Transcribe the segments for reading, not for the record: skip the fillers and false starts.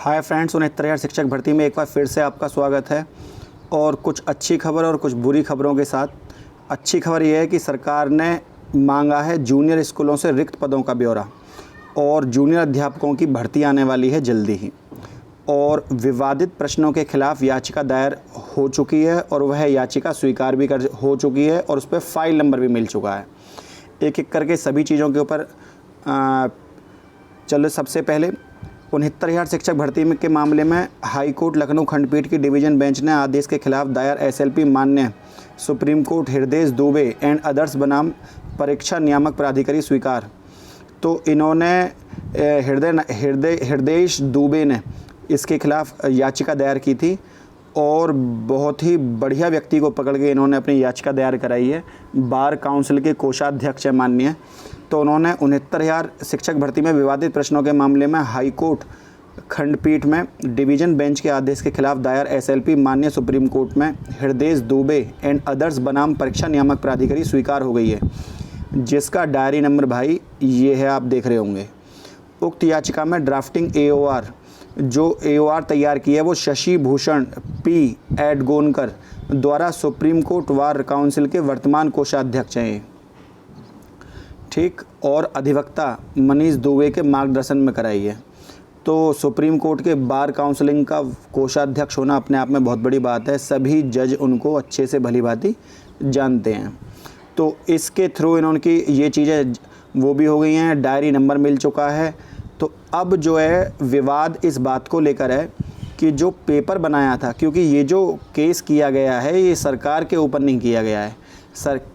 Hi friends, 69,000 शिक्षक भर्ती में एक बार फिर से आपका स्वागत है। और कुछ अच्छी खबर और कुछ बुरी खबरों के साथ। अच्छी खबर यह है कि सरकार ने मांगा है जूनियर स्कूलों से रिक्त पदों का ब्यौरा और जूनियर अध्यापकों की भर्ती आने वाली है जल्दी ही। और विवादित प्रश्नों के खिलाफ याचिका दायर हो चुकी है और वह याचिका स्वीकार भी हो चुकी है और उस पर फाइल नंबर भी मिल चुका है। एक एक करके सभी चीज़ों के ऊपर चलो। सबसे पहले 69,000 शिक्षक भर्ती के मामले में हाई कोर्ट लखनऊ खंडपीठ की डिवीज़न बेंच ने आदेश के खिलाफ दायर एसएलपी मान्य सुप्रीम कोर्ट हृदय दुबे एंड अदर्स बनाम परीक्षा नियामक प्राधिकारी स्वीकार। तो इन्होंने हृदय दुबे ने इसके खिलाफ याचिका दायर की थी और बहुत ही बढ़िया व्यक्ति को पकड़ के इन्होंने अपनी याचिका दायर कराई है। बार काउंसिल के कोषाध्यक्ष है माननीय। तो उन्होंने 69,000 शिक्षक भर्ती में विवादित प्रश्नों के मामले में हाई कोर्ट खंडपीठ में डिवीज़न बेंच के आदेश के खिलाफ दायर एसएलपी मान्य सुप्रीम कोर्ट में हृदय दुबे एंड अदर्स बनाम परीक्षा नियामक प्राधिकारी स्वीकार हो गई है, जिसका डायरी नंबर भाई ये है, आप देख रहे होंगे। उक्त याचिका में ड्राफ्टिंग एओआर तैयार की है वो शशि भूषण पी एडगोनकर द्वारा सुप्रीम कोर्ट बार काउंसिल के वर्तमान कोषाध्यक्ष हैं, ठीक, और अधिवक्ता मनीष दुबे के मार्गदर्शन में कराई है। तो सुप्रीम कोर्ट के बार काउंसिलिंग का कोषाध्यक्ष होना अपने आप में बहुत बड़ी बात है। सभी जज उनको अच्छे से भली भांति जानते हैं। तो इसके थ्रू इन्होंने ये चीज़ें वो भी हो गई हैं, डायरी नंबर मिल चुका है। तो अब जो है विवाद इस बात को लेकर है कि जो पेपर बनाया था, क्योंकि ये जो केस किया गया है ये सरकार के ऊपर नहीं किया गया है,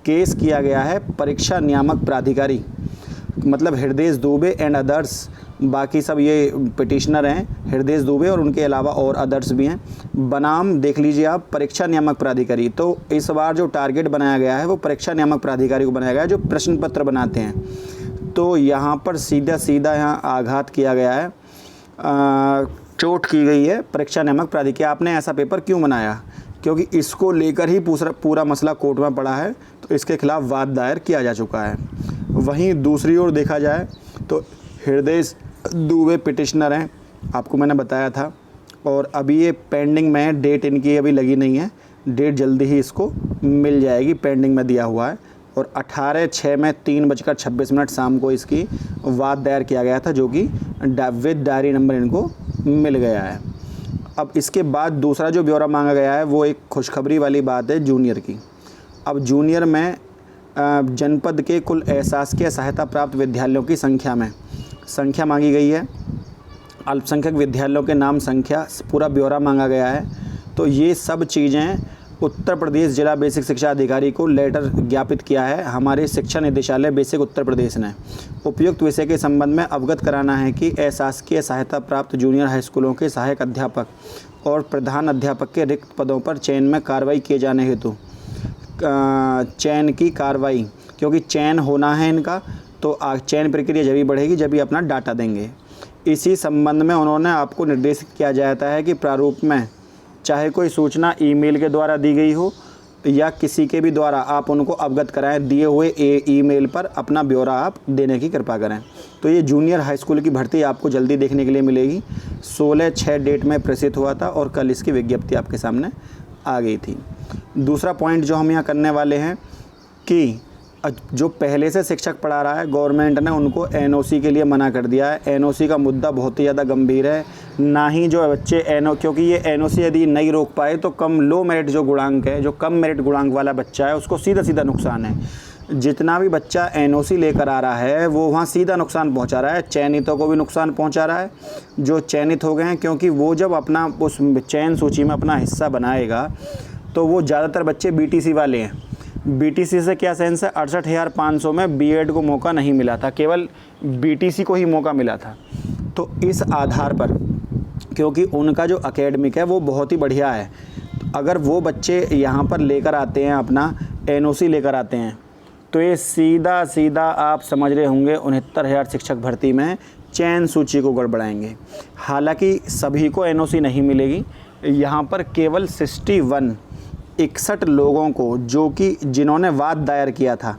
केस किया गया है परीक्षा नियामक प्राधिकारी, मतलब हृदय दुबे एंड अदर्स। बाकी सब ये पिटिशनर हैं, हृदय दुबे और उनके अलावा और अदर्स भी हैं। बनाम देख लीजिए आप, परीक्षा नियामक प्राधिकारी। तो इस बार जो टारगेट बनाया गया है वो परीक्षा नियामक प्राधिकारी को बनाया गया है, जो प्रश्न पत्र बनाते हैं। तो यहाँ पर सीधा यहाँ आघात किया गया है, चोट की गई है परीक्षा नियामक प्राधिकारी। आपने ऐसा पेपर क्यों बनाया? क्योंकि इसको लेकर ही पूरा मसला कोर्ट में पड़ा है, तो इसके खिलाफ वाद दायर किया जा चुका है। वहीं दूसरी ओर देखा जाए तो हृदय दुबे पिटिशनर हैं, आपको मैंने बताया था, और अभी ये पेंडिंग में है। डेट इनकी अभी लगी नहीं है, डेट जल्दी ही इसको मिल जाएगी, पेंडिंग में दिया हुआ है। और 18/6 में 3:26 शाम को इसकी वाद दायर किया गया था, जो कि विद डायरी नंबर इनको मिल गया है। अब इसके बाद दूसरा जो ब्यौरा मांगा गया है वो एक खुशखबरी वाली बात है जूनियर की। अब जूनियर में जनपद के कुल एहसासकीय सहायता प्राप्त विद्यालयों की संख्या मांगी गई है। अल्पसंख्यक विद्यालयों के नाम, संख्या, पूरा ब्यौरा मांगा गया है। तो ये सब चीज़ें उत्तर प्रदेश जिला बेसिक शिक्षा अधिकारी को लेटर ज्ञापित किया है हमारे शिक्षा निदेशालय बेसिक उत्तर प्रदेश ने। उपयुक्त विषय के संबंध में अवगत कराना है कि एहसासकीय सहायता प्राप्त जूनियर हाई स्कूलों के सहायक अध्यापक और प्रधान अध्यापक के रिक्त पदों पर चयन में कार्रवाई किए जाने हेतु चयन की कार्रवाई, क्योंकि चयन होना है इनका, तो चयन प्रक्रिया जब भी बढ़ेगी जब भी अपना डाटा देंगे। इसी संबंध में उन्होंने आपको निर्देशित किया जाता है कि प्रारूप में चाहे कोई सूचना ईमेल के द्वारा दी गई हो या किसी के भी द्वारा आप उनको अवगत कराएं, दिए हुए ईमेल पर अपना ब्यौरा आप देने की कृपा करें। तो ये जूनियर हाई स्कूल की भर्ती आपको जल्दी देखने के लिए मिलेगी। 16/6 डेट में प्रसिद्ध हुआ था और कल इसकी विज्ञप्ति आपके सामने आ गई थी। दूसरा पॉइंट जो हम यहाँ करने वाले हैं कि जो पहले से शिक्षक पढ़ा रहा है, गवर्नमेंट ने उनको एनओसी के लिए मना कर दिया है। एनओसी का मुद्दा बहुत ही ज़्यादा गंभीर है। ना ही जो बच्चे क्योंकि ये एनओसी यदि नहीं रोक पाए तो लो मेरिट जो गुणांक है, जो कम मेरिट गुणांक वाला बच्चा है, उसको सीधा नुकसान है। जितना भी बच्चा एनओसी लेकर आ रहा है वो वहाँ सीधा नुकसान पहुँचा रहा है। चयनितों को भी नुकसान पहुँचा रहा है, जो चयनित हो गए हैं, क्योंकि वो जब अपना उस चयन सूची में अपना हिस्सा बनाएगा तो वो ज़्यादातर बच्चे बीटीसी वाले हैं। बीटीसी से क्या सेंस है, 68,500 में बीएड को मौका नहीं मिला था, केवल बीटीसी को ही मौका मिला था। तो इस आधार पर, क्योंकि उनका जो एकेडमिक है वो बहुत ही बढ़िया है, अगर वो बच्चे यहाँ पर लेकर आते हैं, अपना एनओसी लेकर आते हैं, तो ये सीधा आप समझ रहे होंगे 69,000 शिक्षक भर्ती में चयन सूची को गड़बड़ाएंगे। हालांकि सभी को एनओसी नहीं मिलेगी, यहाँ पर केवल 61 लोगों को, जो कि जिन्होंने वाद दायर किया था,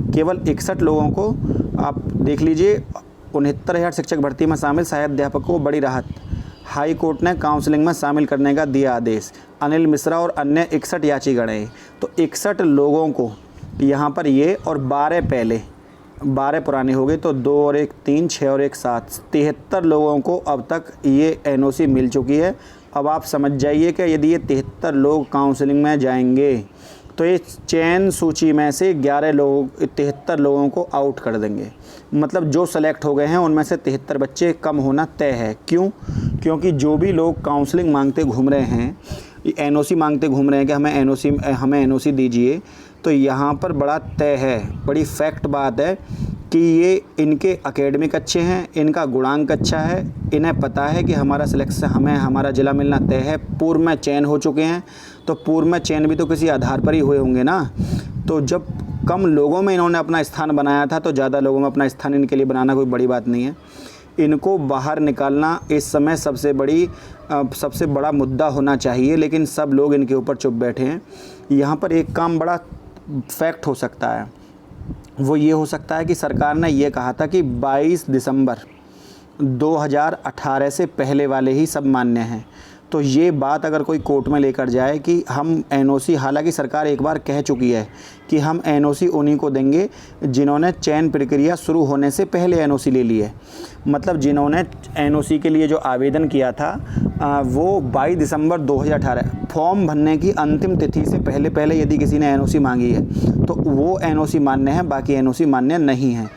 केवल 61 लोगों को आप देख लीजिए। 69,000 शिक्षक भर्ती में शामिल सहायक अध्यापकों को बड़ी राहत। हाई कोर्ट ने काउंसलिंग में शामिल करने का दिया आदेश। अनिल मिश्रा और अन्य 61 याचिकाएँ। तो 61 लोगों को यहाँ पर ये और 12 पुराने हो गए, तो 2 और 1 3, 6 और 1 7, 73 लोगों को अब तक ये एनओसी मिल चुकी है। अब आप समझ जाइए कि यदि ये 73 लोग काउंसलिंग में जाएंगे तो ये चयन सूची में से 73 लोगों को आउट कर देंगे। मतलब जो सेलेक्ट हो गए हैं उनमें से 73 बच्चे कम होना तय है। क्यों? क्योंकि जो भी लोग काउंसलिंग मांगते घूम रहे हैं, एनओसी मांगते घूम रहे हैं कि हमें एनओसी दीजिए, तो यहाँ पर बड़ा तय है, बड़ी फैक्ट बात है कि ये इनके एकेडमिक अच्छे हैं, इनका गुणांक अच्छा है, इन्हें पता है कि हमारा सिलेक्शन हमारा ज़िला मिलना तय है, पूर्व में चयन हो चुके हैं। तो पूर्व में चयन भी तो किसी आधार पर ही हुए होंगे ना। तो जब कम लोगों में इन्होंने अपना स्थान बनाया था तो ज़्यादा लोगों में अपना स्थान इनके लिए बनाना कोई बड़ी बात नहीं है। इनको बाहर निकालना इस समय सबसे बड़ा मुद्दा होना चाहिए, लेकिन सब लोग इनके ऊपर चुप बैठे हैं। यहाँ पर एक काम बड़ा फैक्ट हो सकता है, वो ये हो सकता है कि सरकार ने ये कहा था कि 22 दिसंबर 2018 से पहले वाले ही सब मान्य हैं। तो ये बात अगर कोई कोर्ट में लेकर जाए कि हम एनओसी, हालांकि सरकार एक बार कह चुकी है कि हम एनओसी उन्हीं को देंगे जिन्होंने चयन प्रक्रिया शुरू होने से पहले एनओसी ले ली है। मतलब जिन्होंने एनओसी के लिए जो आवेदन किया था वो 22 दिसंबर 2018 फॉर्म भरने की अंतिम तिथि से पहले यदि किसी ने एनओसी मांगी है तो वो एनओसी मान्य है, बाकी एनओसी मान्य नहीं है।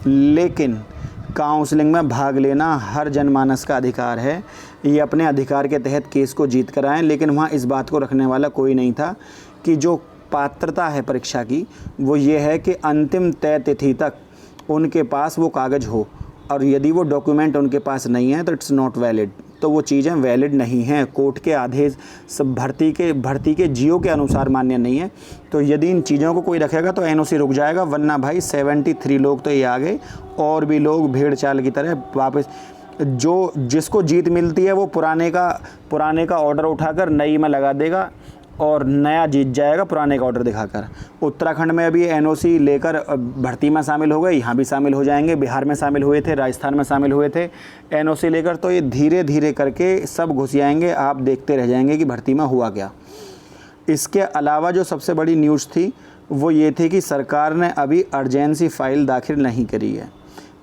लेकिन काउंसलिंग में भाग लेना हर जनमानस का अधिकार है। ये अपने अधिकार के तहत केस को जीत कर आएँ, लेकिन वहाँ इस बात को रखने वाला कोई नहीं था कि जो पात्रता है परीक्षा की वो ये है कि अंतिम तय तिथि तक उनके पास वो कागज़ हो, और यदि वो डॉक्यूमेंट उनके पास नहीं है तो इट्स नॉट वैलिड, तो वो चीज़ें वैलिड नहीं हैं। कोर्ट के आदेश सब भर्ती के जियो के अनुसार मान्य नहीं है। तो यदि इन चीज़ों को कोई रखेगा तो एनओसी रुक जाएगा, वरना भाई 73 लोग तो ये आ गए, और भी लोग भेड़ चाल की तरह वापस जिसको जीत मिलती है वो पुराने का ऑर्डर उठाकर नई में लगा देगा और नया जीत जाएगा पुराने का ऑर्डर दिखाकर। उत्तराखंड में अभी एनओसी लेकर भर्ती में शामिल हो गए, यहाँ भी शामिल हो जाएंगे। बिहार में शामिल हुए थे, राजस्थान में शामिल हुए थे एनओसी लेकर। तो ये धीरे धीरे करके सब घुस आएंगे, आप देखते रह जाएंगे कि भर्ती में हुआ क्या। इसके अलावा जो सबसे बड़ी न्यूज़ थी वो ये थी कि सरकार ने अभी अर्जेंसी फ़ाइल दाखिल नहीं करी है।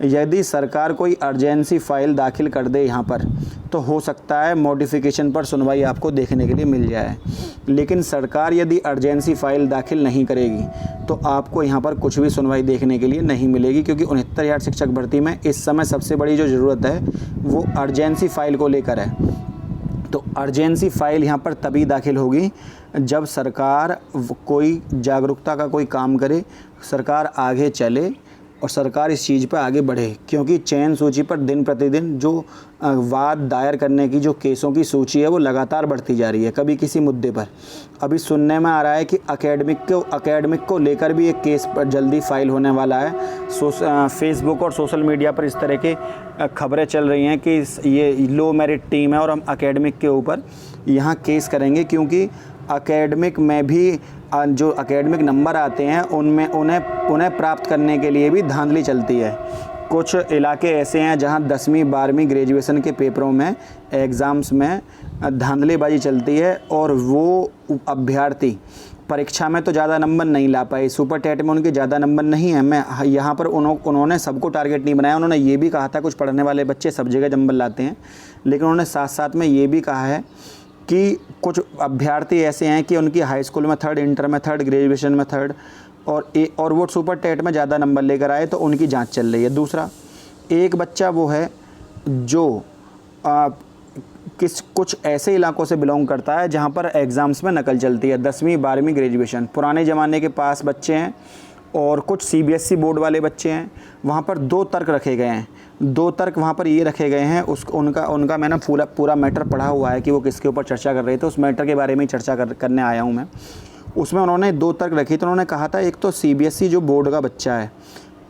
यदि सरकार कोई अर्जेंसी फ़ाइल दाखिल कर दे यहाँ पर तो हो सकता है मॉडिफिकेशन पर सुनवाई आपको देखने के लिए मिल जाए। लेकिन सरकार यदि अर्जेंसी फ़ाइल दाखिल नहीं करेगी तो आपको यहाँ पर कुछ भी सुनवाई देखने के लिए नहीं मिलेगी, क्योंकि 69,000 शिक्षक भर्ती में इस समय सबसे बड़ी जो ज़रूरत है वो अर्जेंसी फ़ाइल को लेकर है। तो अर्जेंसी फ़ाइल यहाँ पर तभी दाखिल होगी जब सरकार कोई जागरूकता का कोई काम करे, सरकार आगे चले और सरकार इस चीज़ पर आगे बढ़े। क्योंकि चयन सूची पर दिन प्रतिदिन जो वाद दायर करने की जो केसों की सूची है वो लगातार बढ़ती जा रही है। कभी किसी मुद्दे पर, अभी सुनने में आ रहा है कि एकेडमिक को लेकर भी एक केस पर जल्दी फाइल होने वाला है। फेसबुक और सोशल मीडिया पर इस तरह के खबरें चल रही हैं कि ये लो मेरिट टीम है और हम एकेडमिक के ऊपर यहाँ केस करेंगे, क्योंकि एकेडमिक में भी जो एकेडमिक नंबर आते हैं उनमें उन्हें प्राप्त करने के लिए भी धांधली चलती है। कुछ इलाके ऐसे हैं जहां 10वीं 12वीं ग्रेजुएशन के पेपरों में एग्ज़ाम्स में धांधलीबाजी चलती है और वो अभ्यर्थी परीक्षा में तो ज़्यादा नंबर नहीं ला पाए, सुपर टेट में उनके ज़्यादा नंबर नहीं है। मैं यहाँ पर उन्होंने सबको टारगेट नहीं बनाया। उन्होंने ये भी कहा था कुछ पढ़ने वाले बच्चे सब जगह नंबर लाते हैं, लेकिन उन्होंने साथ साथ में ये भी कहा है कि कुछ अभ्यर्थी ऐसे हैं कि उनकी हाई स्कूल में 3rd, इंटर में 3rd, ग्रेजुएशन में 3rd और वो सुपर टेट में ज़्यादा नंबर लेकर आए, तो उनकी जांच चल रही है। दूसरा, एक बच्चा वो है जो कुछ ऐसे इलाकों से बिलोंग करता है जहां पर एग्ज़ाम्स में नकल चलती है, 10वीं 12वीं ग्रेजुएशन। पुराने ज़माने के पास बच्चे हैं और कुछ CBSE बोर्ड वाले बच्चे हैं। वहाँ पर 2 तर्क रखे गए हैं। 2 तर्क वहाँ पर ये रखे गए हैं, उनका मैंने पूरा मैटर पढ़ा हुआ है कि वो किसके ऊपर चर्चा कर रहे थे। उस मैटर के बारे में ही चर्चा करने आया हूँ मैं। उसमें उन्होंने 2 तर्क रखी। तो उन्होंने कहा था, एक तो CBSE जो बोर्ड का बच्चा है,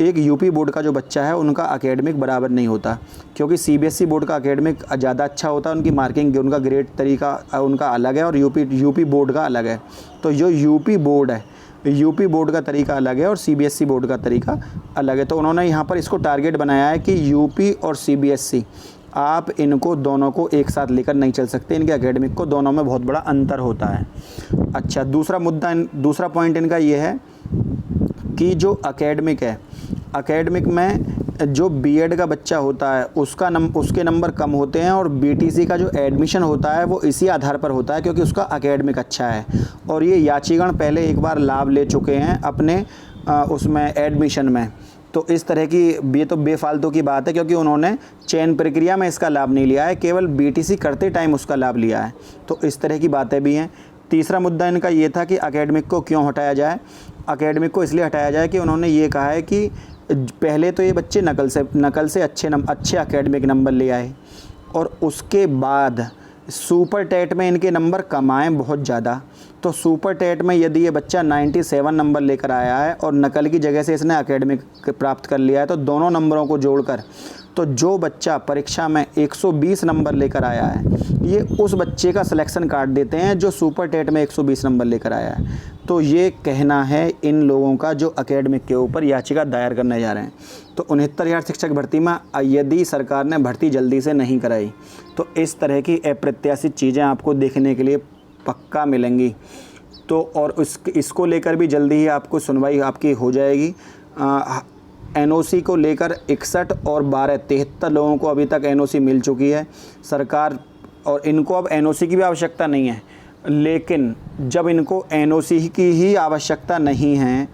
एक UP बोर्ड का जो बच्चा है, उनका एकेडमिक बराबर नहीं होता, क्योंकि CBSE बोर्ड का एकेडमिक ज़्यादा अच्छा होता है, उनकी मार्किंग, उनका ग्रेड तरीका उनका अलग है और UP बोर्ड का अलग है। तो जो UP बोर्ड है, UP बोर्ड का तरीका अलग है और CBSE बोर्ड का तरीका अलग है। तो उन्होंने यहाँ पर इसको टारगेट बनाया है कि UP और CBSE आप इनको दोनों को एक साथ लेकर नहीं चल सकते, इनके एकेडमिक को दोनों में बहुत बड़ा अंतर होता है। अच्छा, दूसरा पॉइंट इनका ये है कि जो एकेडमिक है, एकेडमिक में जो बीएड का बच्चा होता है उसके नंबर कम होते हैं, और बीटीसी का जो एडमिशन होता है वो इसी आधार पर होता है क्योंकि उसका एकेडमिक अच्छा है। और ये याचीगण पहले एक बार लाभ ले चुके हैं अपने उसमें एडमिशन में। तो इस तरह की ये तो बेफालतू की बात है क्योंकि उन्होंने चयन प्रक्रिया में इसका लाभ नहीं लिया है, केवल बीटीसी करते टाइम उसका लाभ लिया है। तो इस तरह की बातें भी हैं। तीसरा मुद्दा इनका ये था कि एकेडमिक को क्यों हटाया जाए। एकेडमिक को इसलिए हटाया जाए कि उन्होंने ये कहा है कि पहले तो ये बच्चे नकल से अच्छे एकेडमिक नंबर ले आए, और उसके बाद सुपर टेट में इनके नंबर कम आए बहुत ज़्यादा। तो सुपर टेट में यदि ये बच्चा 97 नंबर लेकर आया है और नकल की जगह से इसने एकेडमिक प्राप्त कर लिया है, तो दोनों नंबरों को जोड़कर तो जो बच्चा परीक्षा में 120 नंबर लेकर आया है, ये उस बच्चे का सिलेक्शन काट देते हैं जो सुपर टेट में 120 नंबर लेकर आया है। तो ये कहना है इन लोगों का जो एकेडमिक के ऊपर याचिका दायर करने जा रहे हैं। तो 69,000 शिक्षक भर्ती में यदि सरकार ने भर्ती जल्दी से नहीं कराई तो इस तरह की अप्रत्याशित चीज़ें आपको देखने के लिए पक्का मिलेंगी। तो और इसको लेकर भी जल्दी ही आपको सुनवाई आपकी हो जाएगी। एनओसी को लेकर 61 और 12 73 लोगों को अभी तक एनओसी मिल चुकी है सरकार, और इनको अब एनओसी की भी आवश्यकता नहीं है। लेकिन जब इनको एनओसी की ही आवश्यकता नहीं है,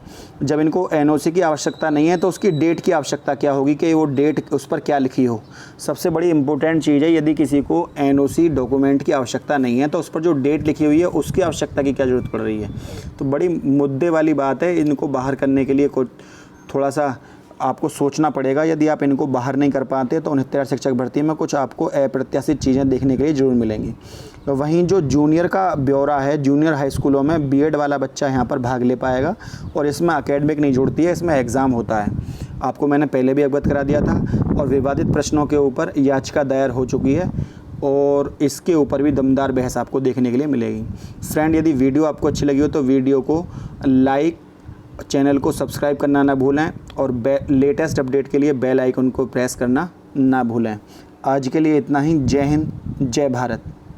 जब इनको एनओसी की आवश्यकता नहीं है तो उसकी डेट की आवश्यकता क्या होगी कि वो डेट उस पर क्या लिखी हो। सबसे बड़ी इम्पोर्टेंट चीज़ है, यदि किसी को एनओसी डॉक्यूमेंट की आवश्यकता नहीं है तो उस पर जो डेट लिखी हुई है उसकी आवश्यकता की क्या ज़रूरत पड़ रही है। तो बड़ी मुद्दे वाली बात है। इनको बाहर करने के लिए थोड़ा सा आपको सोचना पड़ेगा। यदि आप इनको बाहर नहीं कर पाते तो 69,000 शिक्षक भर्ती में कुछ आपको अप्रत्याशित चीज़ें देखने के लिए ज़रूर मिलेंगी। तो वहीं जो जूनियर का ब्यौरा है, जूनियर हाई स्कूलों में बीएड वाला बच्चा यहाँ पर भाग ले पाएगा, और इसमें एकेडमिक नहीं जुड़ती है, इसमें एग्ज़ाम होता है। आपको मैंने पहले भी अवगत करा दिया था, और विवादित प्रश्नों के ऊपर याचिका दायर हो चुकी है, और इसके ऊपर भी दमदार बहस आपको देखने के लिए मिलेगी। फ्रेंड, यदि वीडियो आपको अच्छी लगी हो तो वीडियो को लाइक, चैनल को सब्सक्राइब करना ना भूलें, और लेटेस्ट अपडेट के लिए बेल आइकन को प्रेस करना ना भूलें। आज के लिए इतना ही। जय हिंद, जय भारत।